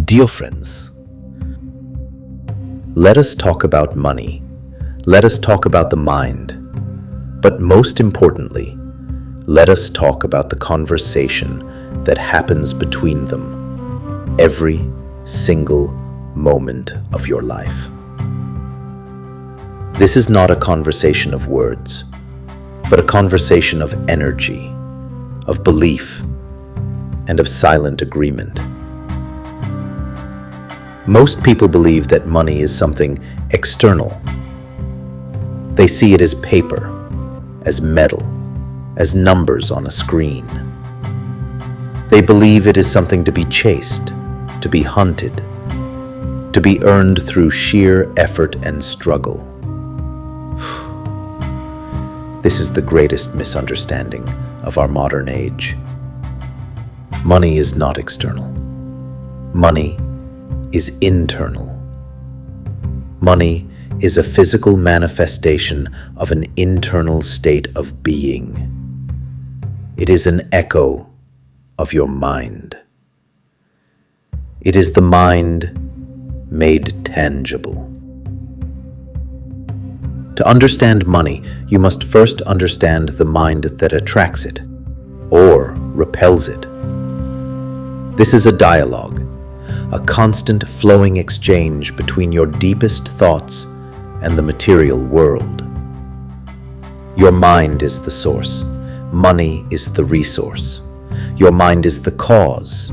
Dear friends, let us talk about money. Let us talk about the mind. But most importantly, let us talk about the conversation that happens between them every single moment of your life. This is not a conversation of words, but a conversation of energy, of belief, and of silent agreement. Most people believe that money is something external. They see it as paper, as metal, as numbers on a screen. They believe it is something to be chased, to be hunted, to be earned through sheer effort and struggle. This is the greatest misunderstanding of our modern age. Money is not external. Money is internal. Money is a physical manifestation of an internal state of being. It is an echo of your mind. It is the mind made tangible. To understand money, you must first understand the mind that attracts it or repels it. This is a dialogue, a constant flowing exchange between your deepest thoughts and the material world. Your mind is the source. Money is the resource. Your mind is the cause.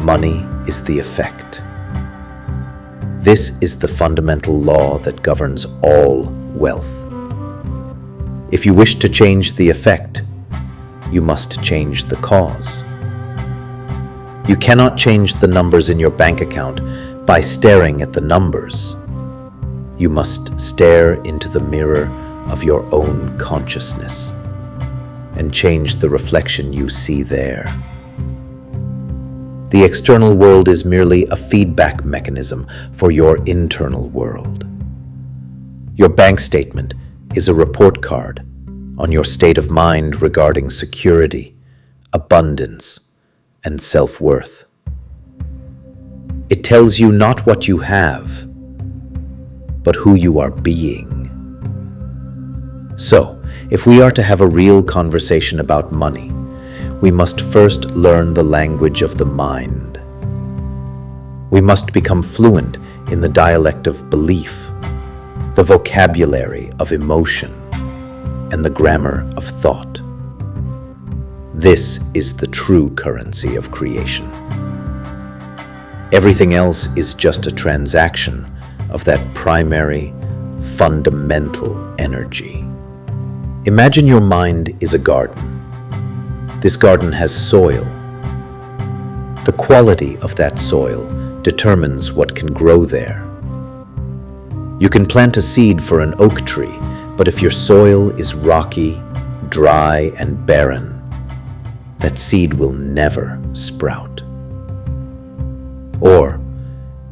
Money is the effect. This is the fundamental law that governs all wealth. If you wish to change the effect, you must change the cause. You cannot change the numbers in your bank account by staring at the numbers. You must stare into the mirror of your own consciousness and change the reflection you see there. The external world is merely a feedback mechanism for your internal world. Your bank statement is a report card on your state of mind regarding security, abundance, and self-worth. It tells you not what you have, but who you are being. So, if we are to have a real conversation about money, we must first learn the language of the mind. We must become fluent in the dialect of belief, the vocabulary of emotion, and the grammar of thought. This is the true currency of creation. Everything else is just a transaction of that primary, fundamental energy. Imagine your mind is a garden. This garden has soil. The quality of that soil determines what can grow there. You can plant a seed for an oak tree, but if your soil is rocky, dry, and barren, that seed will never sprout. Or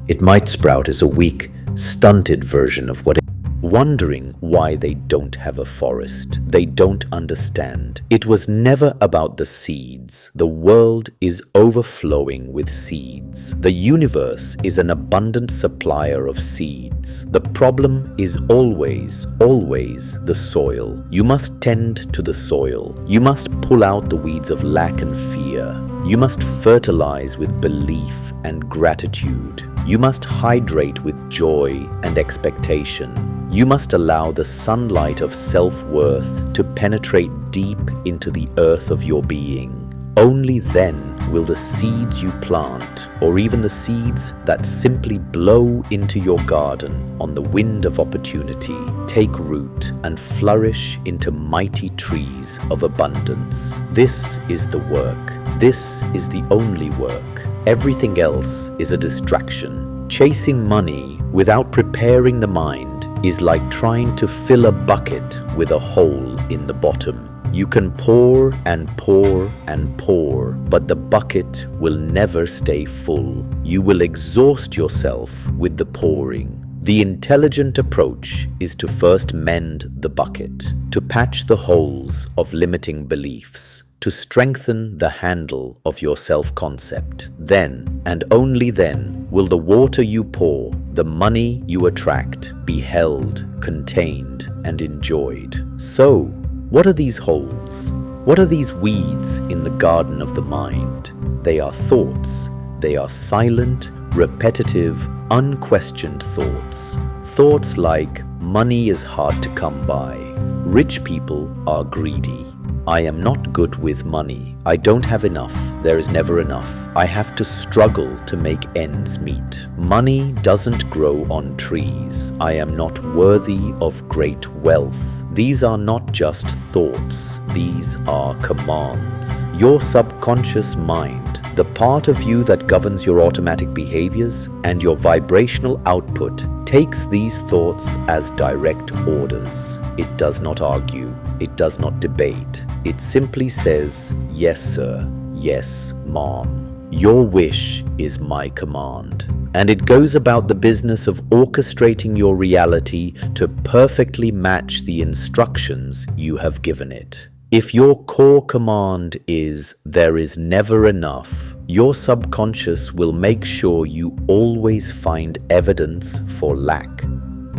it might sprout as a weak, stunted version of what it is. Wondering why they don't have a forest. They don't understand. It was never about the seeds. The world is overflowing with seeds. The universe is an abundant supplier of seeds. The problem is always the soil. You must tend to the soil. You must pull out the weeds of lack and fear. You must fertilize with belief and gratitude. You must hydrate with joy and expectation. You must allow the sunlight of self-worth to penetrate deep into the earth of your being. Only then will the seeds you plant, or even the seeds that simply blow into your garden on the wind of opportunity, take root and flourish into mighty trees of abundance. This is the work. This is the only work. Everything else is a distraction. Chasing money without preparing the mind is like trying to fill a bucket with a hole in the bottom. You can pour and pour and pour, but the bucket will never stay full. You will exhaust yourself with the pouring. The intelligent approach is to first mend the bucket, to patch the holes of limiting beliefs, to strengthen the handle of your self-concept. Then, and only then, will the water you pour, the money you attract, be held, contained, and enjoyed. So, what are these holes? What are these weeds in the garden of the mind? They are thoughts. They are silent, repetitive, unquestioned thoughts. Thoughts like, money is hard to come by. Rich people are greedy. I am not good with money. I don't have enough. There is never enough. I have to struggle to make ends meet. Money doesn't grow on trees. I am not worthy of great wealth. These are not just thoughts. These are commands. Your subconscious mind, the part of you that governs your automatic behaviors and your vibrational output, takes these thoughts as direct orders. It does not argue. It does not debate. It simply says, yes, sir. Yes, ma'am. Your wish is my command. And it goes about the business of orchestrating your reality to perfectly match the instructions you have given it. If your core command is, there is never enough, your subconscious will make sure you always find evidence for lack.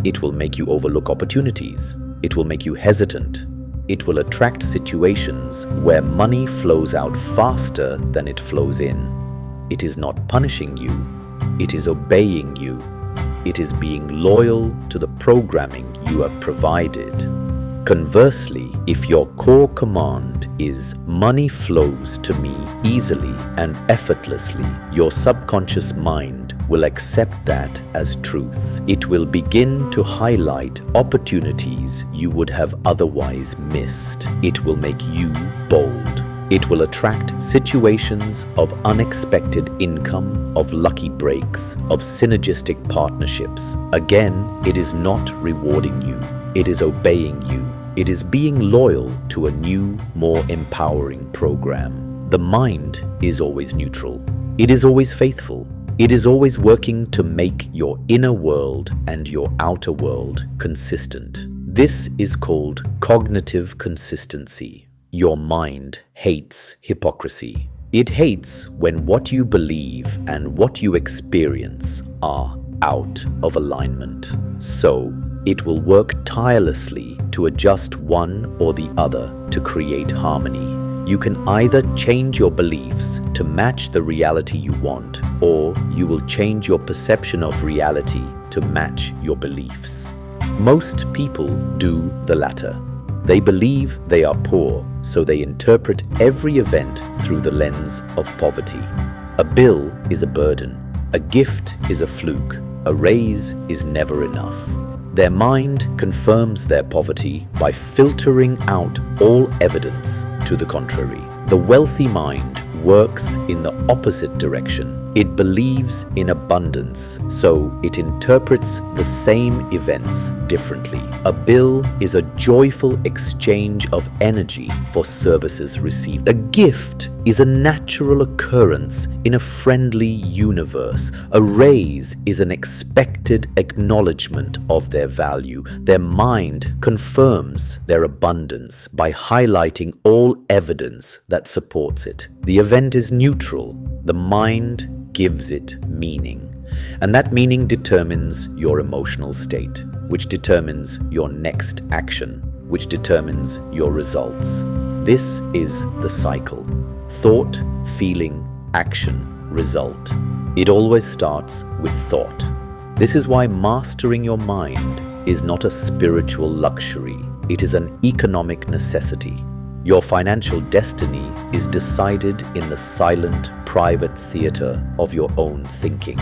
It will make you overlook opportunities. It will make you hesitant. It will attract situations where money flows out faster than it flows in. It is not punishing you. It is obeying you. It is being loyal to the programming you have provided. Conversely, if your core command is money flows to me easily and effortlessly, your subconscious mind will accept that as truth. It will begin to highlight opportunities you would have otherwise missed. It will make you bold. It will attract situations of unexpected income, of lucky breaks, of synergistic partnerships. Again, it is not rewarding you. It is obeying you. It is being loyal to a new, more empowering program. The mind is always neutral. It is always faithful. It is always working to make your inner world and your outer world consistent. This is called cognitive consistency. Your mind hates hypocrisy. It hates when what you believe and what you experience are out of alignment. So, it will work tirelessly to adjust one or the other to create harmony. You can either change your beliefs to match the reality you want, or you will change your perception of reality to match your beliefs. Most people do the latter. They believe they are poor, so they interpret every event through the lens of poverty. A bill is a burden. A gift is a fluke. A raise is never enough. Their mind confirms their poverty by filtering out all evidence to the contrary. The wealthy mind works in the opposite direction. It believes in abundance, so it interprets the same events differently. A bill is a joyful exchange of energy for services received. A gift is a natural occurrence in a friendly universe. A raise is an expected acknowledgement of their value. Their mind confirms their abundance by highlighting all evidence that supports it. The event is neutral. The mind gives it meaning. And that meaning determines your emotional state, which determines your next action, which determines your results. This is the cycle. Thought, feeling, action, result. It always starts with thought. This is why mastering your mind is not a spiritual luxury. It is an economic necessity. Your financial destiny is decided in the silent, private theater of your own thinking.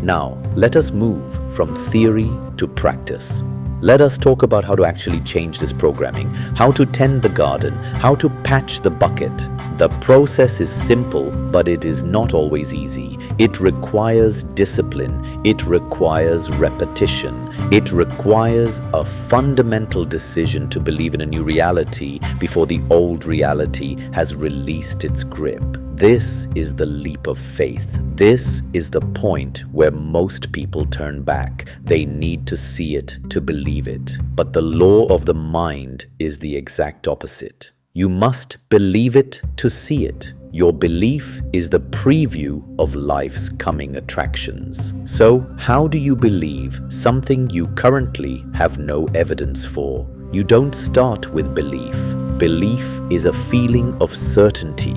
Now, let us move from theory to practice. Let us talk about how to actually change this programming, how to tend the garden, how to patch the bucket. The process is simple, but it is not always easy. It requires discipline. It requires repetition. It requires a fundamental decision to believe in a new reality before the old reality has released its grip. This is the leap of faith. This is the point where most people turn back. They need to see it to believe it. But the law of the mind is the exact opposite. You must believe it to see it. Your belief is the preview of life's coming attractions. So, how do you believe something you currently have no evidence for? You don't start with belief. Belief is a feeling of certainty.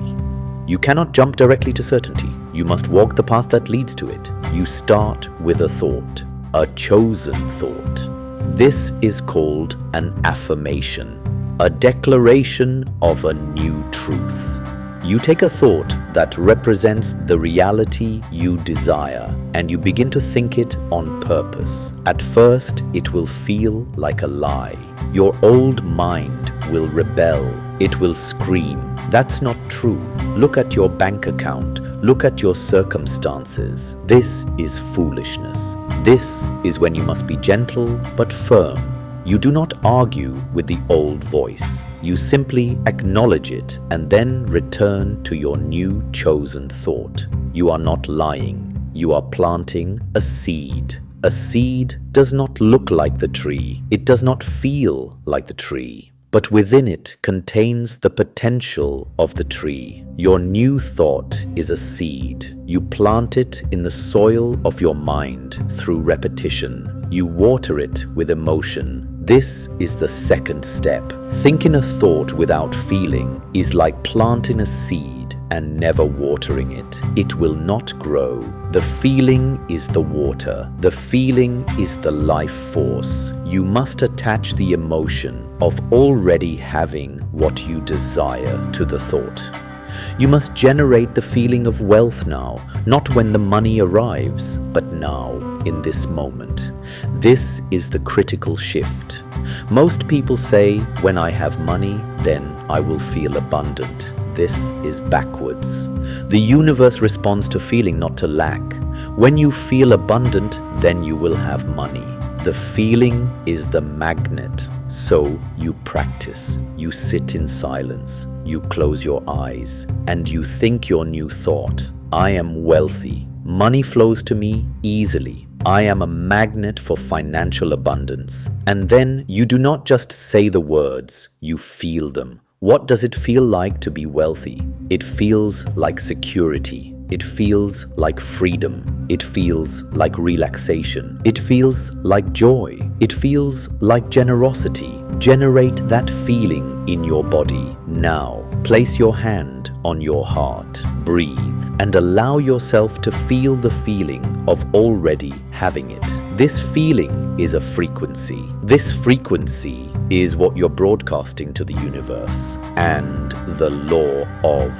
You cannot jump directly to certainty. You must walk the path that leads to it. You start with a thought, a chosen thought. This is called an affirmation, a declaration of a new truth. You take a thought that represents the reality you desire and you begin to think it on purpose. At first, it will feel like a lie. Your old mind will rebel. It will scream, "That's not true. Look at your bank account. Look at your circumstances. This is foolishness." This is when you must be gentle but firm. You do not argue with the old voice. You simply acknowledge it and then return to your new chosen thought. You are not lying. You are planting a seed. A seed does not look like the tree. It does not feel like the tree. But within it contains the potential of the tree. Your new thought is a seed. You plant it in the soil of your mind through repetition. You water it with emotion. This is the second step. Thinking a thought without feeling is like planting a seed and never watering it. It will not grow. The feeling is the water. The feeling is the life force. You must attach the emotion of already having what you desire to the thought. You must generate the feeling of wealth now, not when the money arrives, but now, in this moment. This is the critical shift. Most people say, "When I have money, then I will feel abundant." This is backwards. The universe responds to feeling, not to lack. When you feel abundant, then you will have money. The feeling is the magnet. So you practice. You sit in silence. You close your eyes and you think your new thought. I am wealthy. Money flows to me easily. I am a magnet for financial abundance. And then you do not just say the words, you feel them. What does it feel like to be wealthy? It feels like security. It feels like freedom. It feels like relaxation. It feels like joy. It feels like generosity. Generate that feeling in your body. Now, place your hand on your heart. Breathe and allow yourself to feel the feeling of already having it. This feeling is a frequency. This frequency is what you're broadcasting to the universe. And the law of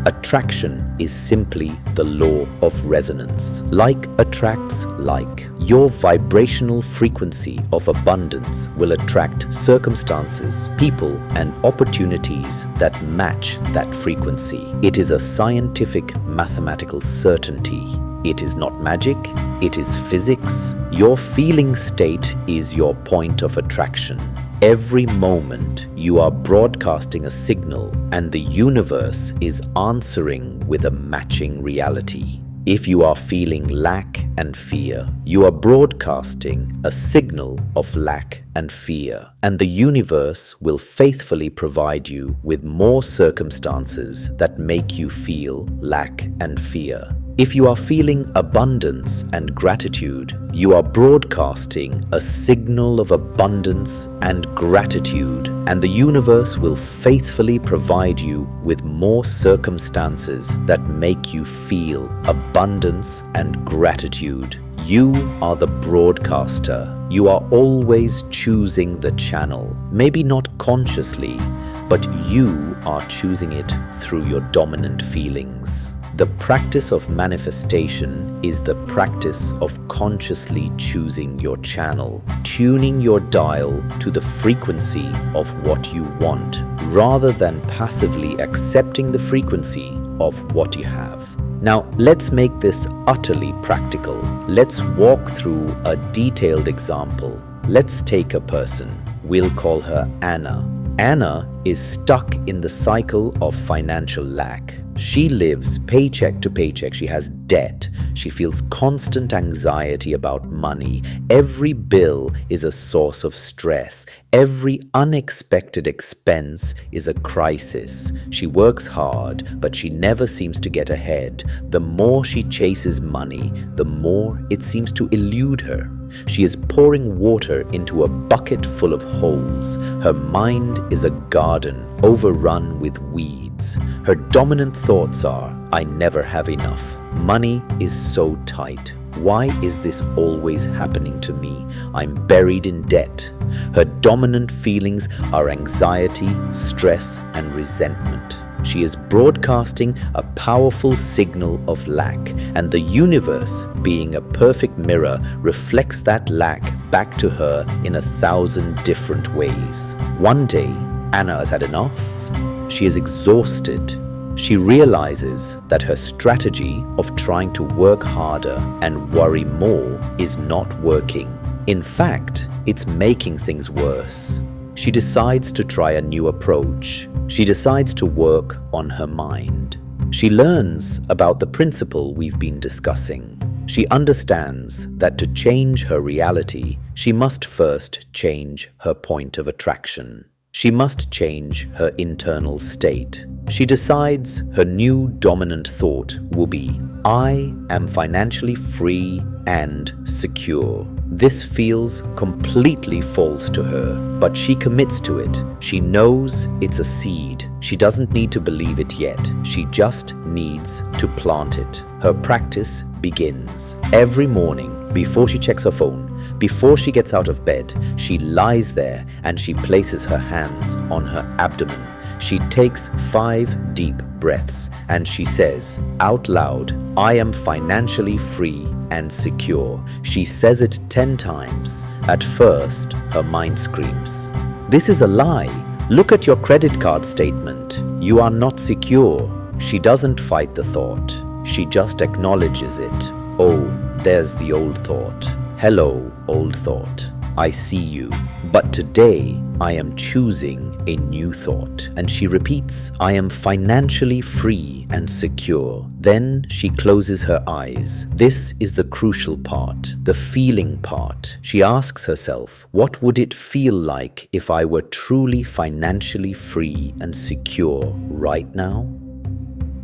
attraction is simply the law of resonance. Like attracts like. Your vibrational frequency of abundance will attract circumstances, people, and opportunities that match that frequency. It is a scientific mathematical certainty. It is not magic, it is physics. Your feeling state is your point of attraction. Every moment you are broadcasting a signal and the universe is answering with a matching reality. If you are feeling lack and fear, you are broadcasting a signal of lack and fear, and the universe will faithfully provide you with more circumstances that make you feel lack and fear. If you are feeling abundance and gratitude, you are broadcasting a signal of abundance and gratitude, and the universe will faithfully provide you with more circumstances that make you feel abundance and gratitude. You are the broadcaster. You are always choosing the channel. Maybe not consciously, but you are choosing it through your dominant feelings. The practice of manifestation is the practice of consciously choosing your channel, tuning your dial to the frequency of what you want, rather than passively accepting the frequency of what you have. Now, let's make this utterly practical. Let's walk through a detailed example. Let's take a person. We'll call her Anna. Anna is stuck in the cycle of financial lack. She lives paycheck to paycheck. She has debt. She feels constant anxiety about money. Every bill is a source of stress. Every unexpected expense is a crisis. She works hard, but she never seems to get ahead. The more she chases money, the more it seems to elude her. She is pouring water into a bucket full of holes. Her mind is a garden overrun with weeds. Her dominant thoughts are, I never have enough. Money is so tight. Why is this always happening to me? I'm buried in debt. Her dominant feelings are anxiety, stress, and resentment. She is broadcasting a powerful signal of lack, and the universe, being a perfect mirror, reflects that lack back to her in 1,000 different ways. One day, Anna has had enough. She is exhausted. She realizes that her strategy of trying to work harder and worry more is not working. In fact, it's making things worse. She decides to try a new approach. She decides to work on her mind. She learns about the principle we've been discussing. She understands that to change her reality, she must first change her point of attraction. She must change her internal state. She decides her new dominant thought will be, I am financially free and secure. This feels completely false to her, but she commits to it. She knows it's a seed. She doesn't need to believe it yet. She just needs to plant it. Her practice begins. Every morning, before she checks her phone, before she gets out of bed, she lies there and she places her hands on her abdomen. She takes 5 deep breaths and she says out loud, I am financially free and secure. She says it 10 times. At first, her mind screams, this is a lie. Look at your credit card statement. You are not secure. She doesn't fight the thought. She just acknowledges it. Oh, there's the old thought. Hello, old thought. I see you. But today, I am choosing a new thought. And she repeats, I am financially free and secure. Then she closes her eyes. This is the crucial part, the feeling part. She asks herself, what would it feel like if I were truly financially free and secure right now?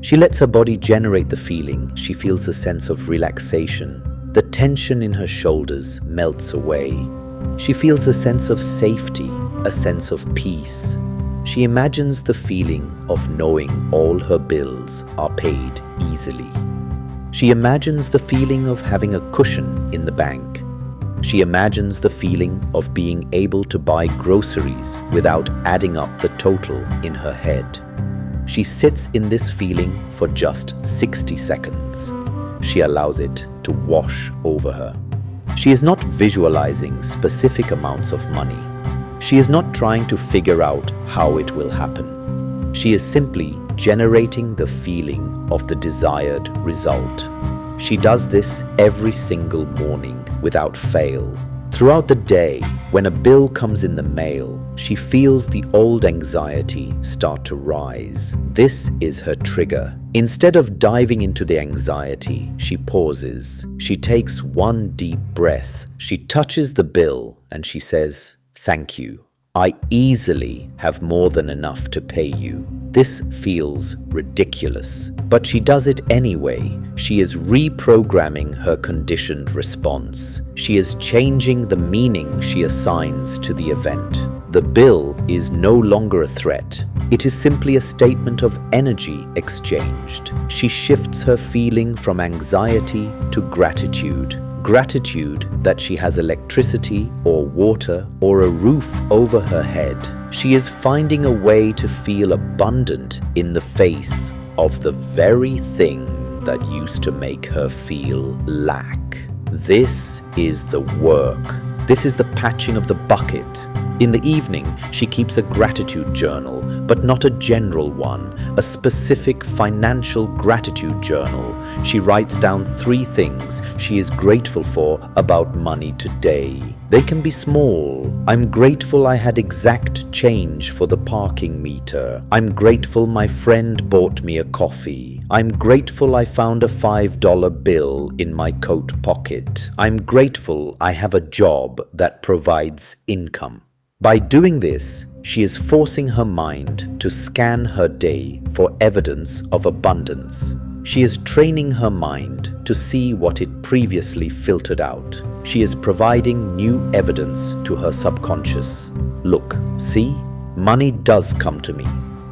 She lets her body generate the feeling. She feels a sense of relaxation. The tension in her shoulders melts away. She feels a sense of safety, a sense of peace. She imagines the feeling of knowing all her bills are paid easily. She imagines the feeling of having a cushion in the bank. She imagines the feeling of being able to buy groceries without adding up the total in her head. She sits in this feeling for just 60 seconds. She allows it to wash over her. She is not visualizing specific amounts of money. She is not trying to figure out how it will happen. She is simply generating the feeling of the desired result. She does this every single morning without fail. Throughout the day, when a bill comes in the mail, she feels the old anxiety start to rise. This is her trigger. Instead of diving into the anxiety, she pauses. She takes one deep breath. She touches the bill and she says, thank you. I easily have more than enough to pay you. This feels ridiculous, but she does it anyway. She is reprogramming her conditioned response. She is changing the meaning she assigns to the event. The bill is no longer a threat. It is simply a statement of energy exchanged. She shifts her feeling from anxiety to gratitude. Gratitude that she has electricity or water or a roof over her head. She is finding a way to feel abundant in the face of the very thing that used to make her feel lack. This is the work. This is the patching of the bucket. In the evening, she keeps a gratitude journal, but not a general one, a specific financial gratitude journal. She writes down 3 things she is grateful for about money today. They can be small. I'm grateful I had exact change for the parking meter. I'm grateful my friend bought me a coffee. I'm grateful I found a $5 bill in my coat pocket. I'm grateful I have a job that provides income. By doing this, she is forcing her mind to scan her day for evidence of abundance. She is training her mind to see what it previously filtered out. She is providing new evidence to her subconscious. Look, see, money does come to me.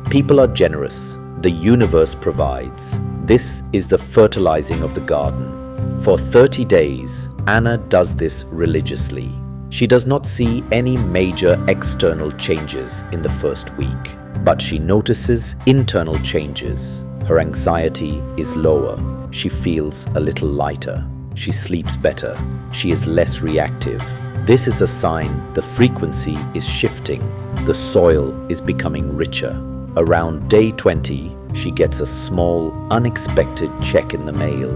People are generous. The universe provides. This is the fertilizing of the garden. For 30 days, Anna does this religiously. She does not see any major external changes in the first week, but she notices internal changes. Her anxiety is lower. She feels a little lighter. She sleeps better. She is less reactive. This is a sign the frequency is shifting. The soil is becoming richer. Around day 20, she gets a small, unexpected check in the mail.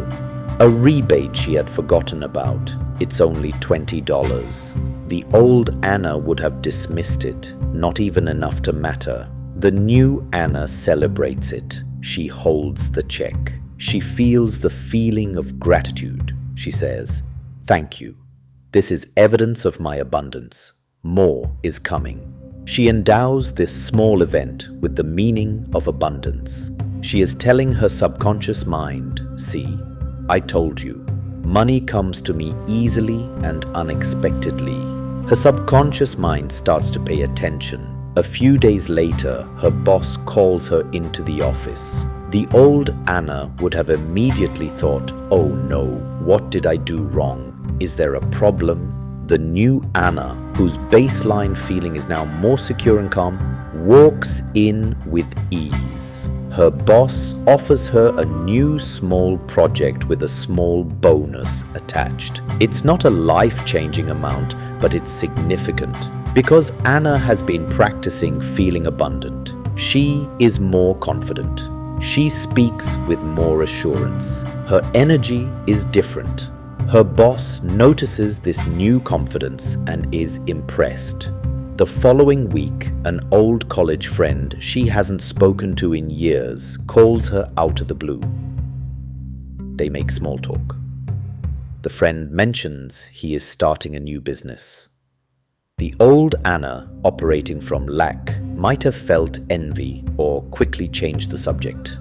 A rebate she had forgotten about. It's only $20. The old Anna would have dismissed it, not even enough to matter. The new Anna celebrates it. She holds the check. She feels the feeling of gratitude. She says, "Thank you. This is evidence of my abundance. More is coming." She endows this small event with the meaning of abundance. She is telling her subconscious mind, "See, I told you. Money comes to me easily and unexpectedly." Her subconscious mind starts to pay attention. A few days later, her boss calls her into the office. The old Anna would have immediately thought, "Oh no, what did I do wrong? Is there a problem?" The new Anna, whose baseline feeling is now more secure and calm, walks in with ease. Her boss offers her a new small project with a small bonus attached. It's not a life-changing amount, but it's significant. Because Anna has been practicing feeling abundant, she is more confident. She speaks with more assurance. Her energy is different. Her boss notices this new confidence and is impressed. The following week, an old college friend she hasn't spoken to in years calls her out of the blue. They make small talk. The friend mentions he is starting a new business. The old Anna, operating from lack, might have felt envy or quickly changed the subject.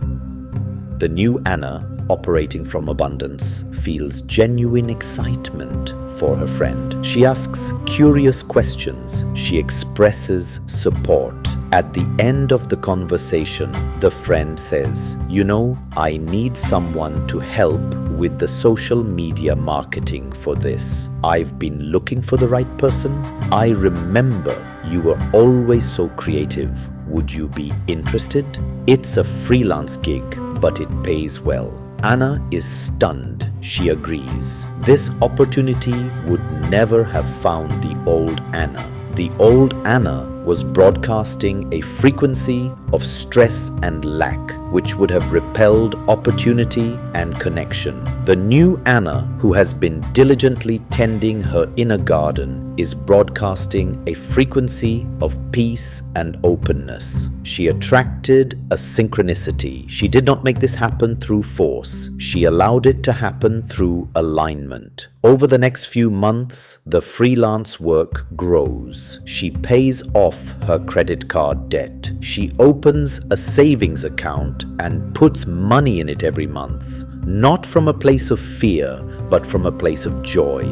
The new Anna, operating from abundance, feels genuine excitement for her friend. She asks curious questions. She expresses support. At the end of the conversation, the friend says, "You know, I need someone to help with the social media marketing for this. I've been looking for the right person. I remember you were always so creative. Would you be interested? It's a freelance gig, but it pays well." Anna is stunned. She agrees. This opportunity would never have found the old Anna. The old Anna was broadcasting a frequency of stress and lack, which would have repelled opportunity and connection. The new Anna, who has been diligently tending her inner garden, is broadcasting a frequency of peace and openness. She attracted a synchronicity. She did not make this happen through force. She allowed it to happen through alignment. Over the next few months, the freelance work grows. She pays off her credit card debt. She opens a savings account and puts money in it every month. Not from a place of fear, but from a place of joy.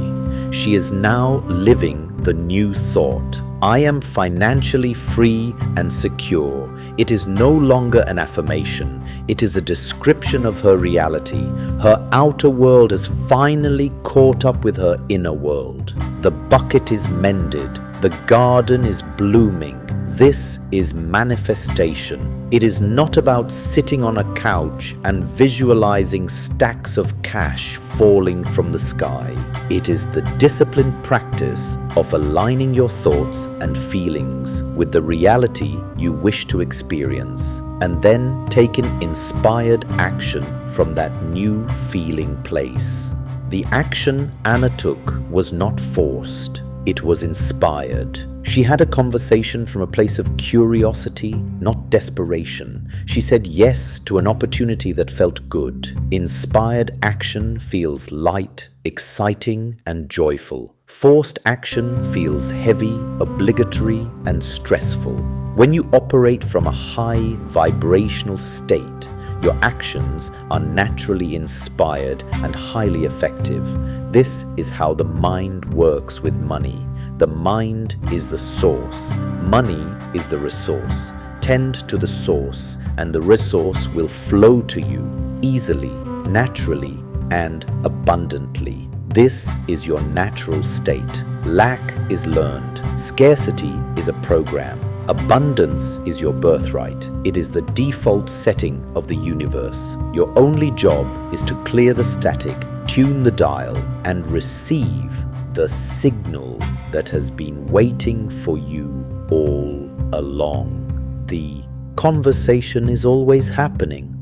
She is now living the new thought. I am financially free and secure. It is no longer an affirmation. It is a description of her reality. Her outer world has finally caught up with her inner world. The bucket is mended. The garden is blooming. This is manifestation. It is not about sitting on a couch and visualizing stacks of cash falling from the sky. It is the disciplined practice of aligning your thoughts and feelings with the reality you wish to experience, and then taking inspired action from that new feeling place. The action Anna took was not forced. It was inspired. She had a conversation from a place of curiosity, not desperation. She said yes to an opportunity that felt good. Inspired action feels light, exciting, and joyful. Forced action feels heavy, obligatory, and stressful. When you operate from a high vibrational state, your actions are naturally inspired and highly effective. This is how the mind works with money. The mind is the source. Money is the resource. Tend to the source, and the resource will flow to you easily, naturally, and abundantly. This is your natural state. Lack is learned. Scarcity is a program. Abundance is your birthright. It is the default setting of the universe. Your only job is to clear the static, tune the dial, and receive the signal that has been waiting for you all along. The conversation is always happening.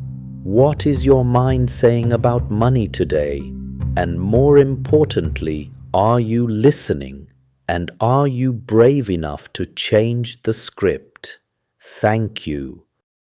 What is your mind saying about money today? And more importantly, are you listening? And are you brave enough to change the script? Thank you.